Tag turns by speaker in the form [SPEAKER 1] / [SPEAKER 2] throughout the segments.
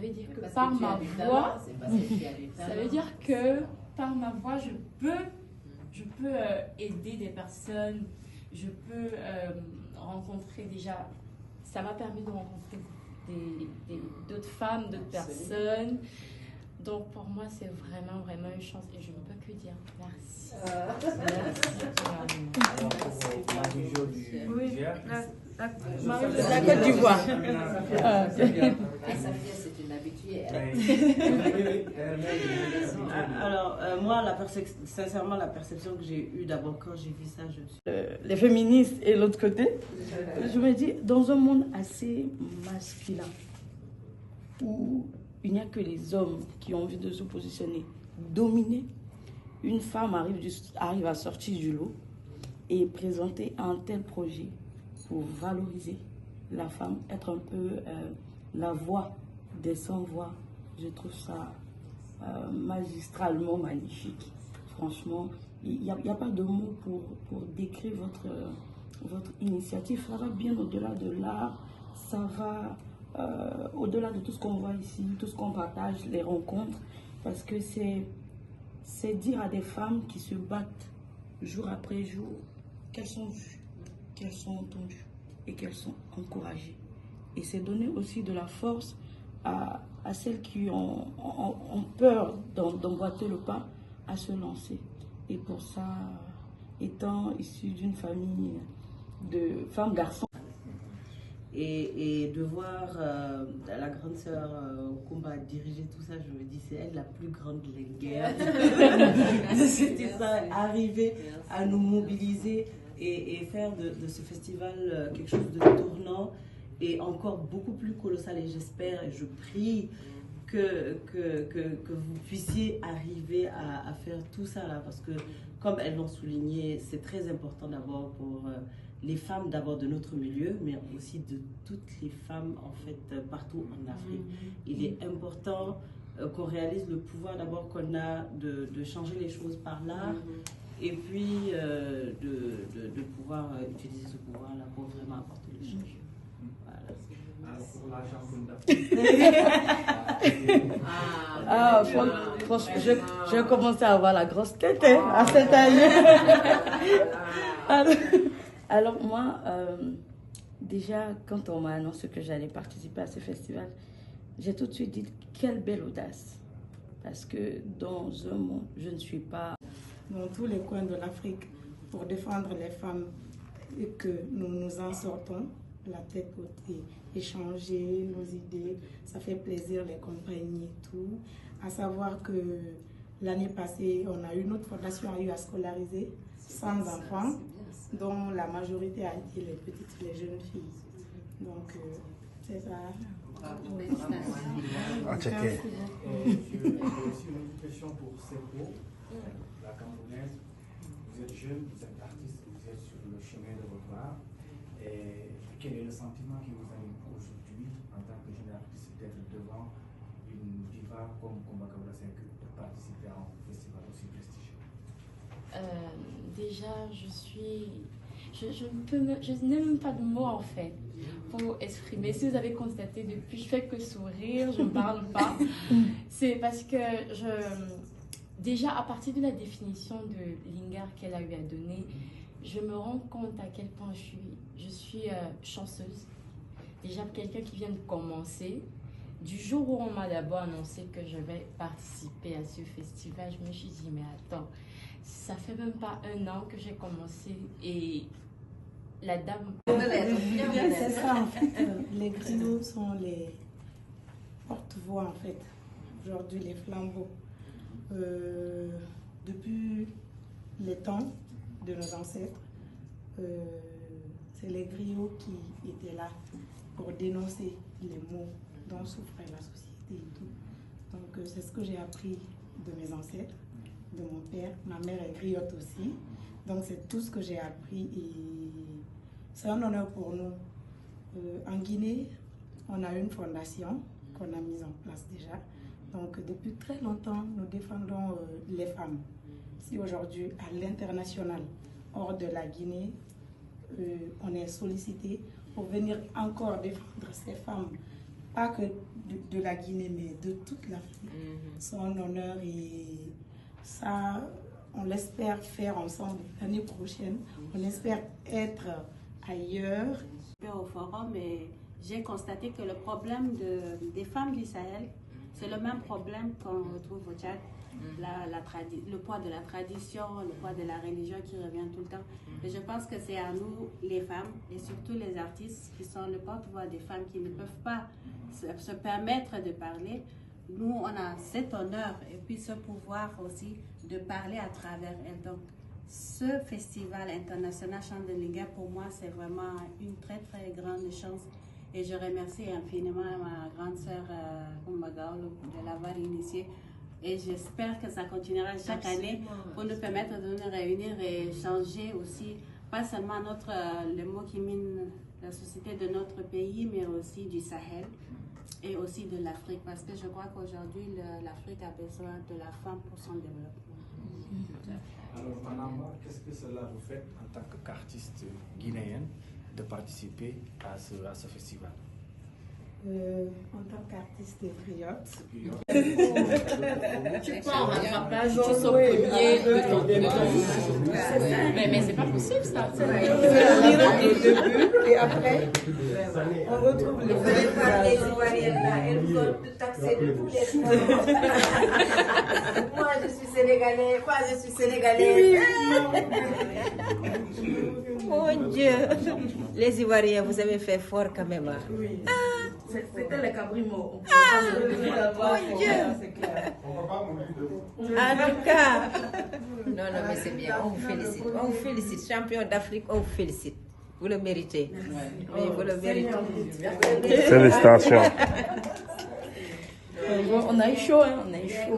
[SPEAKER 1] veut dire que par ma voix, ça veut dire que par ma voix, je peux aider des personnes, je peux rencontrer déjà, ça m'a permis de rencontrer d'autres femmes, d'autres personnes. Donc pour moi, c'est vraiment une chance et je ne peux que dire merci.
[SPEAKER 2] Oui,
[SPEAKER 1] la Côte d'Ivoire.
[SPEAKER 3] C'est une habituée.
[SPEAKER 2] Alors, moi, sincèrement, la perception que j'ai eue d'abord quand j'ai vu ça, les féministes et l'autre côté, je me dis, dans un monde assez masculin, où il n'y a que les hommes qui ont envie de se positionner, dominer, une femme arrive à sortir du lot et présenter un tel projet pour valoriser la femme, être un peu la voix des sans-voix. Je trouve ça magistralement magnifique. Franchement, il n'y a pas de mots pour décrire votre initiative. Ça va bien au-delà de l'art, ça va au-delà de tout ce qu'on voit ici, tout ce qu'on partage, les rencontres, parce que c'est dire à des femmes qui se battent jour après jour qu'elles sont vues, qu'elles sont entendues et qu'elles sont encouragées. Et c'est donner aussi de la force à celles qui ont peur d'emboîter le pas, à se lancer. Et pour ça, étant issue d'une famille de femmes-garçons, et de voir la grande sœur Kumba diriger tout ça, je me dis, c'est elle la plus grande guerre. C'était ça, arriver à nous mobiliser et faire de ce festival quelque chose de tournant et encore beaucoup plus colossal. Et j'espère et je prie que vous puissiez arriver à faire tout ça là, parce que comme elles l'ont souligné, c'est très important d'abord pour les femmes d'abord de notre milieu, mais aussi de toutes les femmes en fait partout en Afrique. Il est important qu'on réalise le pouvoir d'abord qu'on a de changer les choses par l'art, et puis de pouvoir utiliser ce pouvoir-là pour vraiment apporter le changement. Franchement, je commençais à avoir la grosse tête à cette année. Alors moi, déjà, quand on m'a annoncé que j'allais participer à ce festival, j'ai tout de suite dit, quelle belle audace. Parce que dans un monde, je ne suis pas dans tous les coins de l'Afrique pour défendre les femmes et que nous nous en sortons la tête haute et échanger nos idées. Ça fait plaisir, les compagnies et tout. À savoir que l'année passée, on a eu notre fondation a eu à scolariser 100 enfants, dont la majorité a été les jeunes filles. Donc, c'est ça.
[SPEAKER 4] J'ai aussi une question pour Sepo, la Camerounaise. Vous êtes jeune, vous êtes artiste, vous êtes sur le chemin de votre art. Et quel est le sentiment qui vous anime aujourd'hui en tant que jeune artiste d'être devant une diva comme Kumba Gawla Seck pour participer à un festival aussi prestigieux?
[SPEAKER 1] Déjà, je n'ai même pas de mots en fait pour exprimer. Si vous avez constaté, depuis je fais que sourire, je ne parle pas. C'est parce que déjà à partir de la définition de Lingard qu'elle a eu à donner, je me rends compte à quel point je suis chanceuse. Déjà quelqu'un qui vient de commencer. Du jour où on m'a d'abord annoncé que je vais participer à ce festival, je me suis dit, mais attends, ça fait même pas 1 an que j'ai commencé et la dame...
[SPEAKER 5] C'est ça en fait, les griots sont les porte-voix en fait, aujourd'hui les flambeaux. Depuis les temps de nos ancêtres, c'est les griots qui étaient là pour dénoncer les maux dont souffrait la société et tout. Donc c'est ce que j'ai appris de mes ancêtres, de mon père. Ma mère est griotte aussi. Donc c'est tout ce que j'ai appris et c'est un honneur pour nous. En Guinée, on a une fondation qu'on a mise en place déjà. Donc depuis très longtemps, nous défendons les femmes. Si aujourd'hui, à l'international, hors de la Guinée, on est sollicité pour venir encore défendre ces femmes. Pas que de la Guinée, mais de toute l'Afrique, son honneur. Et ça, on l'espère faire ensemble l'année prochaine. On espère être ailleurs.
[SPEAKER 3] Au forum, et j'ai constaté que le problème des femmes du Sahel, c'est le même problème qu'on retrouve au Tchad. Le poids de la tradition, le poids de la religion qui revient tout le temps. Et je pense que c'est à nous, les femmes, et surtout les artistes, qui sont le porte-voix des femmes qui ne peuvent pas se permettre de parler. Nous, on a cet honneur et puis ce pouvoir aussi de parler à travers elles. Donc, ce festival international Chant de Linguère, pour moi, c'est vraiment une très, très grande chance. Et je remercie infiniment ma grande sœur Oumagaolo de l'avoir initié. Et j'espère que ça continuera chaque année pour nous permettre de nous réunir et échanger aussi, pas seulement les mots qui minent la société de notre pays, mais aussi du Sahel et aussi de l'Afrique. Parce que je crois qu'aujourd'hui, l'Afrique a besoin de la femme pour son développement.
[SPEAKER 4] Alors, Panama, qu'est-ce que cela vous fait en tant qu'artiste guinéenne de participer à ce festival?
[SPEAKER 5] En tant qu'artiste griotte.
[SPEAKER 1] Tu pars en rattrapage, tu sors premier de ton Mais c'est pas possible ça.
[SPEAKER 5] C'est le début et après, on retrouve les
[SPEAKER 6] les Ivoiriennes là, elles veulent te taxer de tous les points. Moi je suis sénégalais,
[SPEAKER 7] Mon Dieu, les Ivoiriens, vous avez fait fort quand même. Hein?
[SPEAKER 2] Oui. C'était les cabrimots.
[SPEAKER 7] Mon Dieu. En tout cas, non, mais c'est bien, on vous félicite. On vous félicite, champion d'Afrique, on vous félicite. Vous le méritez. Oui, vous le méritez.
[SPEAKER 8] Félicitations.
[SPEAKER 2] On a eu chaud, hein, on a eu chaud.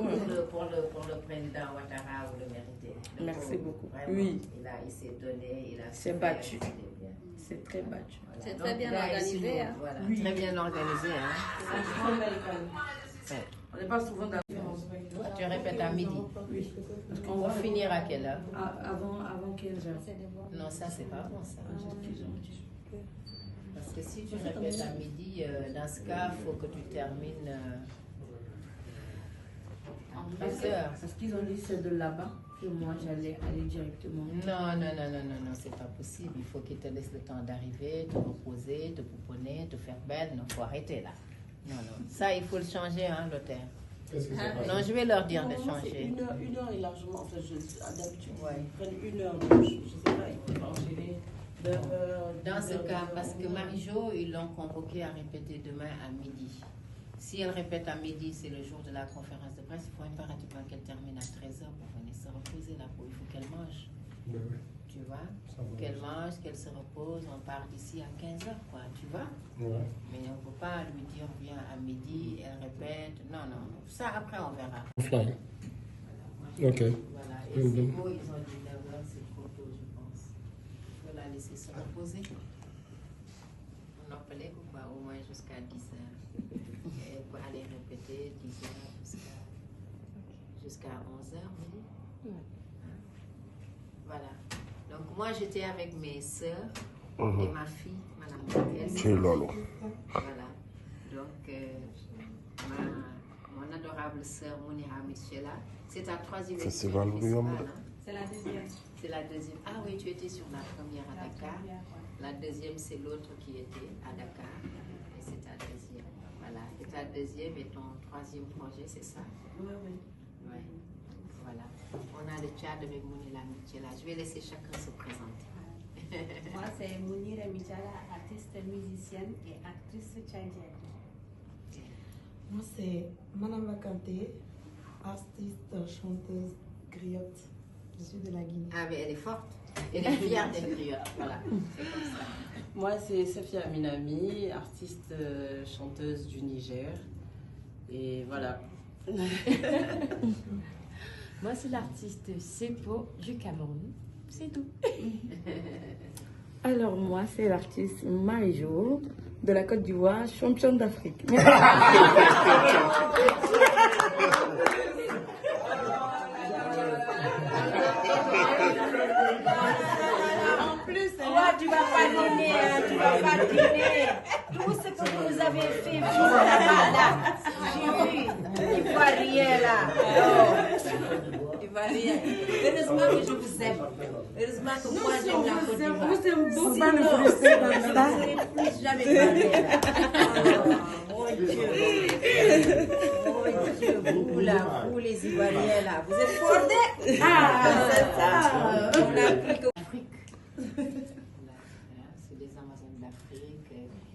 [SPEAKER 9] Pour le président Ouattara, vous le méritez.
[SPEAKER 2] Merci beaucoup.
[SPEAKER 9] Vraiment,
[SPEAKER 2] Oui.
[SPEAKER 9] il s'est donné, il
[SPEAKER 2] s'est battu. C'est très battu.
[SPEAKER 9] Voilà.
[SPEAKER 3] C'est très bien organisé. Hein.
[SPEAKER 9] Voilà.
[SPEAKER 2] Oui.
[SPEAKER 9] Très bien organisé. Hein.
[SPEAKER 2] On n'est pas souvent dans la
[SPEAKER 9] Tu répètes à midi.
[SPEAKER 2] Oui.
[SPEAKER 9] On va finir à quelle heure?
[SPEAKER 2] Avant 15 heures.
[SPEAKER 9] Non, ça, c'est pas bon, ça. Parce que si tu répètes à midi, dans ce cas, il faut que tu termines en 13 heures.
[SPEAKER 2] Parce qu'ils ont dit c'est de là-bas que moi j'allais aller directement.
[SPEAKER 9] Non, c'est pas possible. Il faut qu'ils te laissent le temps d'arriver, te reposer, te pouponner, te faire belle. Non, il faut arrêter là. Non. Ça, il faut le changer, hein, l'hôtel. Non, je vais leur dire de changer.
[SPEAKER 2] Une heure est largement, enfin, d'habitude,
[SPEAKER 9] Ouais.
[SPEAKER 2] ils prennent une heure, je sais pas, ils peuvent enchaîner
[SPEAKER 9] Dans ce cas, parce que Marie-Jo, ils l'ont convoquée à répéter demain à midi. Si elle répète à midi, c'est le jour de la conférence de presse, il faut impérativement qu'elle termine à 13h pour venir se reposer là. Il faut qu'elle mange. Tu vois? Qu'elle mange, qu'elle se repose, on part d'ici à 15h, quoi, tu vois?
[SPEAKER 8] Ouais.
[SPEAKER 9] Mais on ne peut pas lui dire viens à midi, elle répète. Non. Ça, après, on verra.
[SPEAKER 8] Flamme.
[SPEAKER 9] Voilà.
[SPEAKER 8] Ok.
[SPEAKER 9] Voilà. Et c'est beau, ils ont dit 9h, c'est trop tôt, je pense. Il faut la laisser se reposer. On en appelait quoi, au moins jusqu'à 10h. Et pour aller répéter 10h jusqu'à 11h, oui. Voilà. Donc moi j'étais avec mes soeurs et ma fille, Madame Gabrielle.
[SPEAKER 8] C'est lolo.
[SPEAKER 9] Voilà. Donc mon adorable sœur Mounira Michela, c'est ta troisième
[SPEAKER 8] Festival
[SPEAKER 9] édition, hein?
[SPEAKER 3] C'est la deuxième.
[SPEAKER 9] C'est la deuxième. Ah oui, tu étais sur la première à Dakar. La deuxième, c'est l'autre qui était à Dakar. Et c'est ta deuxième. Voilà. Et ta deuxième et ton troisième projet, c'est ça?
[SPEAKER 2] Oui.
[SPEAKER 9] Ouais. Voilà. On a le chat de Mounira Michela. Je vais laisser chacun se présenter.
[SPEAKER 3] Moi, c'est Mounira Michela, artiste musicienne et actrice tchadienne.
[SPEAKER 5] Moi, c'est Manamba Kanté, artiste, chanteuse, griotte. Je suis de la Guinée.
[SPEAKER 9] Ah, mais elle est forte. Elle est fière d'être griotte. Voilà. C'est comme ça.
[SPEAKER 10] Moi, c'est Safia Minami, artiste chanteuse du Niger. Et voilà.
[SPEAKER 1] Moi, c'est l'artiste Sepo du Cameroun. C'est tout.
[SPEAKER 2] Alors moi, c'est l'artiste Marie-Jo de la Côte d'Ivoire, championne d'Afrique.
[SPEAKER 7] En plus, toi, tu vas pas dîner, tu vas pas dîner. Tout ce que vous avez fait, là. heureusement que je vous aime. Heureusement que moi j'aime la Côte d'Ivoire.
[SPEAKER 3] Vous aimez beaucoup.
[SPEAKER 7] Sinon, vous ne serez plus jamais parler là. Oh, mon Dieu. Oh Dieu, vous là, vous les Ivoiriens là, vous êtes fordés. Ah, c'est ça. On a appris que...
[SPEAKER 9] C'est des Amazones d'Afrique.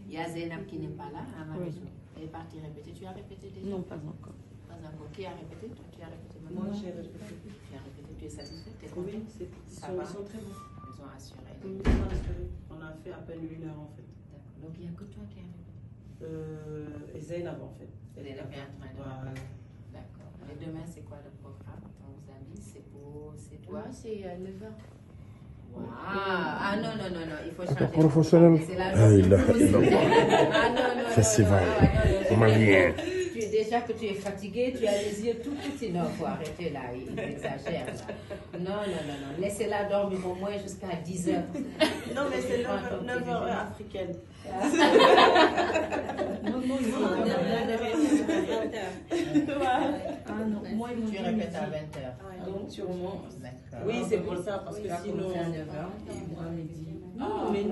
[SPEAKER 9] Il y a Zainab qui n'est pas là, hein, Marie-Jo. Elle est partie répéter. Tu as répété déjà?
[SPEAKER 2] Non, pas encore.
[SPEAKER 9] Pas encore. Qui a répété? Toi, tu as répété?
[SPEAKER 10] Moi, j'ai répété.
[SPEAKER 9] Tu as répété. Tu es satisfaite? Tu es
[SPEAKER 10] Oui,
[SPEAKER 9] contente?
[SPEAKER 10] ils sont très bons.
[SPEAKER 9] Ils ont assuré.
[SPEAKER 10] On a fait à peine 1 heure en fait.
[SPEAKER 9] D'accord. Donc, il n'y a que toi qui as répété.
[SPEAKER 10] Et Zainab en fait.
[SPEAKER 9] Elle est en train de
[SPEAKER 10] Voilà.
[SPEAKER 9] D'accord. Et demain, c'est quoi le programme? On vous a dit, c'est toi?
[SPEAKER 1] Moi, c'est 9h.
[SPEAKER 9] Ah non, il faut changer.
[SPEAKER 8] Professionnel.
[SPEAKER 9] C'est la
[SPEAKER 8] Ah, il a-
[SPEAKER 9] Ah non.
[SPEAKER 8] Festival.
[SPEAKER 9] Ah, non.
[SPEAKER 8] Malien.
[SPEAKER 9] Tu es déjà que tu es fatigué, tu as les yeux tout petits. Non, il faut arrêter là, il exagère là. Non. Laissez-la dormir au moins jusqu'à 10h.
[SPEAKER 10] Non, mais c'est 9 heures africaine.
[SPEAKER 1] Non. Ah non, moi, ils m'ont
[SPEAKER 9] Tu
[SPEAKER 1] dit
[SPEAKER 9] répètes à
[SPEAKER 1] midi.
[SPEAKER 9] 20h.
[SPEAKER 10] Donc, sûrement.
[SPEAKER 9] D'accord.
[SPEAKER 10] Oui, c'est pour ça, parce que
[SPEAKER 9] Tu vas
[SPEAKER 10] sinon.
[SPEAKER 9] commencer à 9h.
[SPEAKER 10] Non, mais